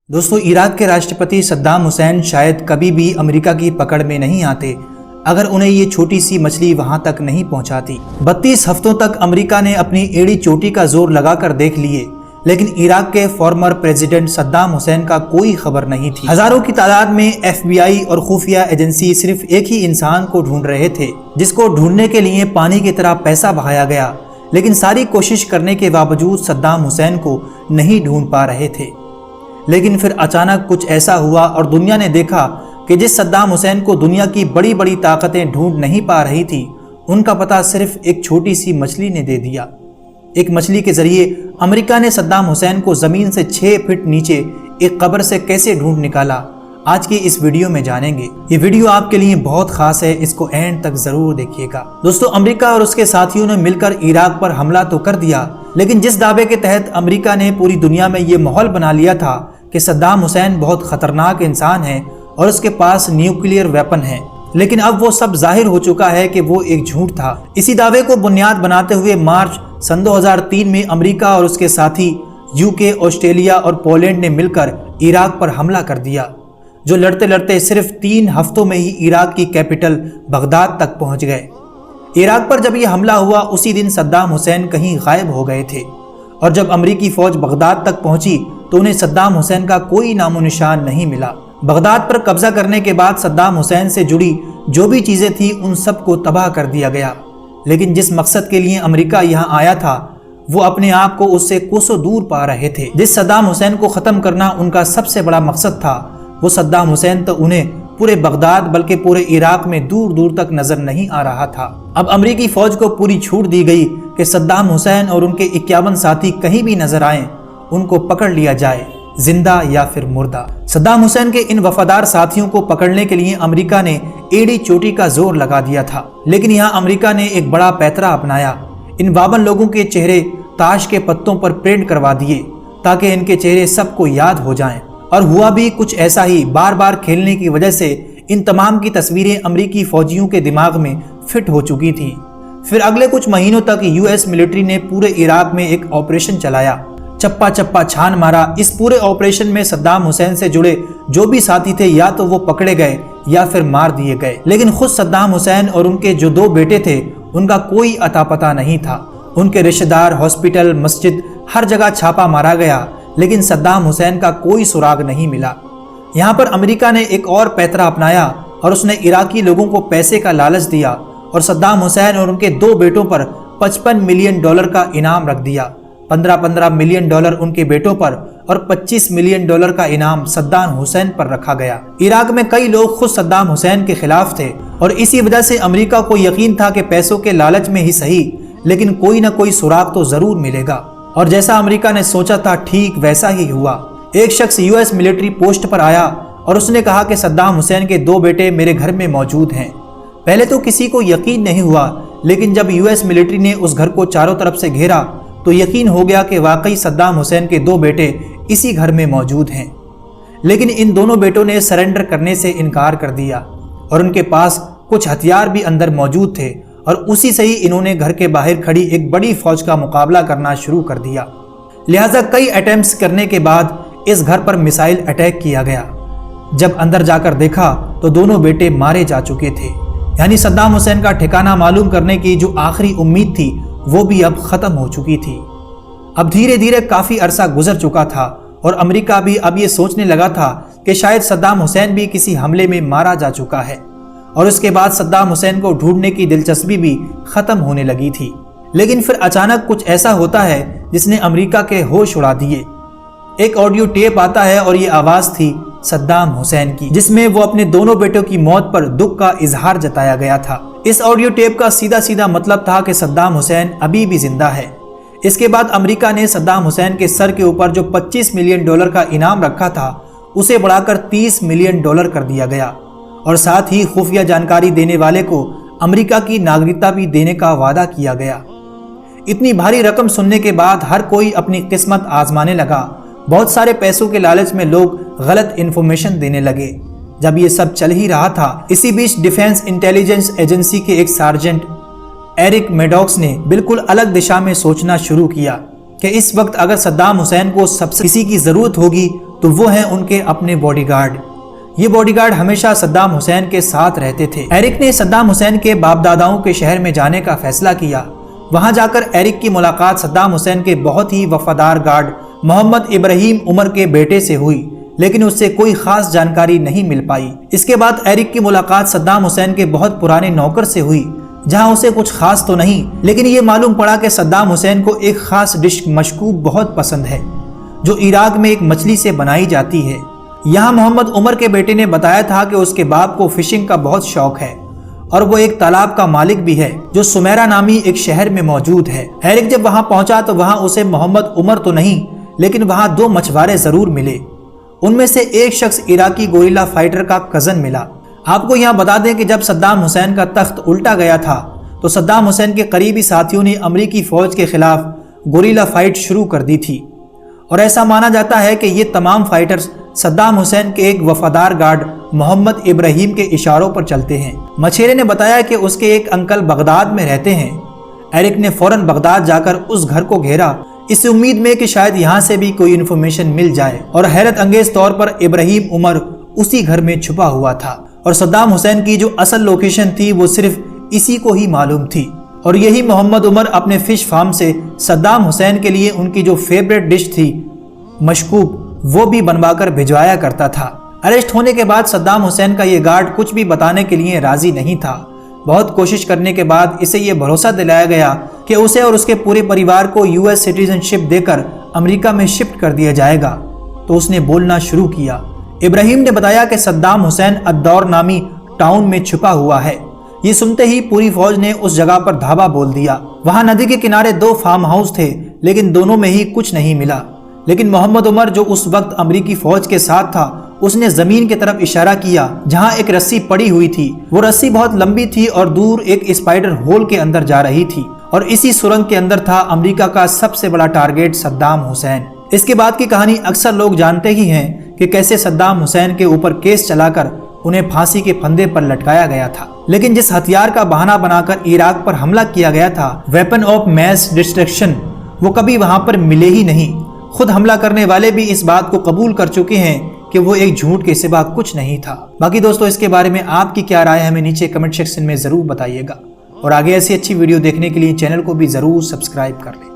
دوستو، عراق کے Rashtrapati Saddam Hussein شاید کبھی بھی امریکہ کی پکڑ میں نہیں آتے اگر انہیں یہ چھوٹی سی مچھلی وہاں تک نہیں پہنچاتی۔ 32 ہفتوں تک امریکہ نے اپنی ایڑی چوٹی کا زور لگا کر دیکھ لیے، لیکن عراق کے فارمر پریزیڈنٹ صدام حسین کا کوئی خبر نہیں تھی۔ ہزاروں کی تعداد میں FBI اور خفیہ ایجنسی صرف ایک ہی انسان کو ڈھونڈ رہے تھے، جس کو ڈھونڈنے کے لیے پانی کی طرح پیسہ بہایا گیا، لیکن ساری کوشش کرنے کے باوجود صدام حسین کو نہیں ڈھونڈ پا رہے تھے۔ لیکن پھر اچانک کچھ ایسا ہوا اور دنیا نے دیکھا کہ جس صدام حسین کو دنیا کی بڑی بڑی طاقتیں ڈھونڈ نہیں پا رہی تھی، ان کا پتہ صرف ایک چھوٹی سی مچھلی نے دے دیا۔ ایک مچھلی کے ذریعے امریکہ نے صدام حسین کو زمین سے 6 فٹ نیچے ایک قبر سے کیسے ڈھونڈ نکالا، آج کی اس ویڈیو میں جانیں گے۔ یہ ویڈیو آپ کے لیے بہت خاص ہے، اس کو اینڈ تک ضرور دیکھیے گا۔ دوستو، امریکہ اور اس کے ساتھیوں نے مل کر عراق پر حملہ تو کر دیا، لیکن جس دعوے کے تحت امریکہ نے پوری دنیا میں یہ ماحول بنا لیا تھا کہ صدام حسین بہت خطرناک انسان ہے اور اس کے پاس نیوکلیئر ویپن ہے، لیکن اب وہ سب ظاہر ہو چکا ہے کہ وہ ایک جھوٹ تھا۔ اسی دعوے کو بنیاد بناتے ہوئے مارچ سن 2003 میں امریکہ اور اس کے ساتھی UK، آسٹریلیا اور پولینڈ نے مل کر عراق پر حملہ کر دیا، جو لڑتے لڑتے صرف 3 ہفتوں میں ہی عراق کی کیپٹل بغداد تک پہنچ گئے۔ عراق پر جب یہ حملہ ہوا، اسی دن صدام حسین کہیں غائب ہو گئے تھے، اور جب امریکی فوج بغداد تک پہنچی تو انہیں صدام حسین کا کوئی نام و نشان نہیں ملا۔ بغداد پر قبضہ کرنے کے بعد صدام حسین سے جڑی جو بھی چیزیں تھیں ان سب کو تباہ کر دیا گیا، لیکن جس مقصد کے لیے امریکہ یہاں آیا تھا وہ اپنے آپ کو اس سے کوسوں دور پا رہے تھے۔ جس صدام حسین کو ختم کرنا ان کا سب سے بڑا مقصد تھا، وہ صدام حسین تو انہیں پورے بغداد بلکہ پورے عراق میں دور دور تک نظر نہیں آ رہا تھا۔ اب امریکی فوج کو پوری چھوٹ دی گئی کہ صدام حسین اور ان کے 51 ساتھی کہیں بھی نظر آئیں، ان کو پکڑ لیا جائے، زندہ یا پھر مردہ۔ صدام حسین کے ان وفادار ساتھیوں کو پکڑنے کے لیے امریکہ نے ایڑی چوٹی کا زور لگا دیا تھا، لیکن یہاں امریکہ نے ایک بڑا پیترا اپنایا۔ ان 52 لوگوں کے چہرے تاش کے پتوں پر پرنٹ کروا دیے تاکہ ان کے چہرے سب کو یاد ہو جائیں، اور ہوا بھی کچھ ایسا ہی۔ بار بار کھیلنے کی وجہ سے ان تمام کی تصویریں امریکی فوجیوں کے دماغ میں فٹ ہو چکی تھیں۔ پھر اگلے کچھ مہینوں تک US ملٹری نے پورے عراق میں ایک آپریشن چلایا، چپا چپا چھان مارا۔ اس پورے آپریشن میں صدام حسین سے جڑے جو بھی ساتھی تھے یا تو وہ پکڑے گئے یا پھر مار دیے گئے، لیکن خود صدام حسین اور ان کے جو 2 بیٹے تھے ان کا کوئی اتا پتہ نہیں تھا۔ ان کے رشتہ دار، ہاسپٹل، مسجد، ہر جگہ چھاپا مارا گیا، لیکن صدام حسین کا کوئی سراغ نہیں ملا۔ یہاں پر امریکہ نے ایک اور پیترا اپنایا اور اس نے عراقی لوگوں کو پیسے کا لالچ دیا اور صدام حسین اور ان کے 2 بیٹوں پر $55 ملین کا انعام رکھ دیا۔ $15 ملین ان کے بیٹوں پر اور $25 ملین کا انعام صدام حسین پر رکھا گیا۔ عراق میں کئی لوگ خود صدام حسین کے خلاف تھے، اور اسی وجہ سے امریکہ کو یقین تھا کہ پیسوں کے لالچ میں ہی صحیح، لیکن کوئی نہ کوئی سراغ تو ضرور ملے گا۔ اور جیسا امریکہ نے سوچا تھا ٹھیک ویسا ہی ہوا۔ ایک شخص US ملٹری پوسٹ پر آیا اور اس نے کہا کہ صدام حسین کے 2 بیٹے میرے گھر میں موجود ہیں۔ پہلے تو کسی کو یقین نہیں ہوا، لیکن جب US ملٹری نے اس گھر کو چاروں طرف سے گھیرا تو یقین ہو گیا کہ واقعی صدام حسین کے 2 بیٹے اسی گھر میں موجود ہیں۔ لیکن ان دونوں بیٹوں نے سرنڈر کرنے سے انکار کر دیا، اور ان کے پاس کچھ ہتھیار بھی اندر موجود تھے، اور اسی سے ہی انہوں نے گھر کے باہر کھڑی ایک بڑی فوج کا مقابلہ کرنا شروع کر دیا۔ لہٰذا کئی اٹیمپٹس کرنے کے بعد اس گھر پر میسائل اٹیک کیا گیا۔ جب اندر جا کر دیکھا تو دونوں بیٹے مارے جا چکے تھے، یعنی صدام حسین کا ٹھکانہ معلوم کرنے کی جو آخری امید تھی وہ بھی اب ختم ہو چکی تھی۔ اب دھیرے دھیرے کافی عرصہ گزر چکا تھا، اور امریکہ بھی اب یہ سوچنے لگا تھا کہ شاید صدام حسین بھی کسی حملے میں مارا جا چکا ہے، اور اس کے بعد صدام حسین کو ڈھونڈنے کی دلچسپی بھی ختم ہونے لگی تھی۔ لیکن پھر اچانک کچھ ایسا ہوتا ہے جس نے امریکہ کے ہوش اڑا دیے۔ ایک آڈیو ٹیپ آتا ہے اور یہ آواز تھی صدام حسین کی، جس میں وہ اپنے دونوں بیٹوں کی موت پر دکھ کا اظہار جتایا گیا تھا۔ اس آڈیو ٹیپ کا سیدھا سیدھا مطلب تھا کہ صدام حسین ابھی بھی زندہ ہے۔ اس کے بعد امریکہ نے صدام حسین کے سر کے اوپر جو $25 ملین کا انعام رکھا تھا اسے بڑھا کر $30 ملین کر دیا گیا، اور ساتھ ہی خفیہ جانکاری دینے والے کو امریکہ کی ناگرکتا بھی دینے کا وعدہ کیا گیا۔ اتنی بھاری رقم سننے کے بعد ہر کوئی اپنی قسمت آزمانے لگا۔ بہت سارے پیسوں کے لالچ میں لوگ غلط انفارمیشن دینے لگے۔ جب یہ سب چل ہی رہا تھا، اسی بیچ ڈیفنس انٹیلیجنس ایجنسی کے ایک سارجنٹ ایرک میڈوکس نے بالکل الگ دشا میں سوچنا شروع کیا کہ اس وقت اگر صدام حسین کو سب سے کسی کی ضرورت ہوگی تو تو وہ ہیں ان کے اپنے باڈی گارڈ۔ یہ باڈی گارڈ ہمیشہ صدام حسین کے ساتھ رہتے تھے۔ ایرک نے صدام حسین کے باپ داداؤں کے شہر میں جانے کا فیصلہ کیا۔ وہاں جا کر ایرک کی ملاقات صدام حسین کے بہت ہی وفادار گارڈ محمد ابراہیم عمر کے بیٹے سے ہوئی، لیکن اس سے کوئی خاص جانکاری نہیں مل پائی۔ اس کے بعد ایرک کی ملاقات صدام حسین کے بہت پرانے نوکر سے ہوئی، جہاں اسے کچھ خاص تو نہیں، لیکن یہ معلوم پڑا کہ صدام حسین کو ایک خاص ڈش مشکوک بہت پسند ہے، جو عراق میں ایک مچھلی سے بنائی جاتی ہے۔ یہاں محمد عمر کے بیٹے نے بتایا تھا کہ اس کے باپ کو فشنگ کا بہت شوق ہے اور وہ ایک تالاب کا مالک بھی ہے جو سمیرا نامی ایک شہر میں موجود ہے۔ ایرک جب وہاں پہنچا تو وہاں اسے محمد عمر تو نہیں، لیکن وہاں 2 مچھوارے ضرور ملے۔ ان میں سے ایک شخص عراقی گوریلا فائٹر کا کزن ملا۔ آپ کو یہاں بتا دیں کہ جب صدام حسین کا تخت الٹا گیا تھا تو صدام حسین کے قریبی ساتھیوں نے امریکی فوج کے خلاف گوریلا فائٹ شروع کر دی تھی، اور ایسا مانا جاتا ہے کہ یہ تمام فائٹرز صدام حسین کے ایک وفادار گارڈ محمد ابراہیم کے اشاروں پر چلتے ہیں۔ مچھیرے نے بتایا کہ اس کے ایک انکل بغداد میں رہتے ہیں۔ ایرک نے فوراً بغداد جا کر اس گھر کو گھیرا، اس امید میں کہ شاید یہاں سے بھی کوئی انفارمیشن مل جائے، اور حیرت انگیز طور پر ابراہیم عمر اسی گھر میں چھپا ہوا تھا، اور صدام حسین کی جو اصل لوکیشن تھی وہ صرف اسی کو ہی معلوم تھی، اور یہی محمد عمر اپنے فش فارم سے صدام حسین کے لیے ان کی جو فیوریٹ ڈش تھی مشکوک، وہ بھی بنوا کر بھجوایا کرتا تھا۔ اریسٹ ہونے کے بعد صدام حسین کا یہ گارڈ کچھ بھی بتانے کے لیے راضی نہیں تھا۔ بہت کوشش کرنے کے بعد اسے یہ بھروسہ دلایا گیا کہ اسے اور اس کے پورے پریوار کو US سٹیزن شپ دے کر امریکہ میں شفٹ کر دیا جائے گا، تو اس نے بولنا شروع کیا۔ ابراہیم نے بتایا کہ صدام حسین الدور نامی ٹاؤن میں چھپا ہوا ہے۔ یہ سنتے ہی پوری فوج نے اس جگہ پر دھاوا بول دیا۔ وہاں ندی کے کنارے 2 فارم ہاؤس تھے، لیکن دونوں میں ہی کچھ نہیں ملا۔ لیکن محمد عمر جو اس وقت امریکی فوج کے ساتھ تھا، اس نے زمین کی طرف اشارہ کیا جہاں ایک رسی پڑی ہوئی تھی۔ وہ رسی بہت لمبی تھی اور دور ایک اسپائڈر ہول کے اندر جا رہی تھی، اور اسی سرنگ کے اندر تھا امریکہ کا سب سے بڑا ٹارگیٹ صدام حسین۔ اس کے بعد کی کہانی اکثر لوگ جانتے ہی ہیں کہ کیسے صدام حسین کے اوپر کیس چلا کر انہیں پھانسی کے پھندے پر لٹکایا گیا تھا، لیکن جس ہتھیار کا بہانہ بنا کر عراق پر حملہ کیا گیا تھا، ویپن آف میس ڈسٹرکشن، وہ کبھی وہاں پر ملے ہی نہیں۔ خود حملہ کرنے والے بھی اس بات کو قبول کر چکے ہیں کہ وہ ایک جھوٹ کے سوا کچھ نہیں تھا۔ باقی دوستو، اس کے بارے میں آپ کی کیا رائے ہے ہمیں نیچے کمنٹ سیکشن میں ضرور بتائیے گا، اور آگے ایسی اچھی ویڈیو دیکھنے کے لیے چینل کو بھی ضرور سبسکرائب کر لیں۔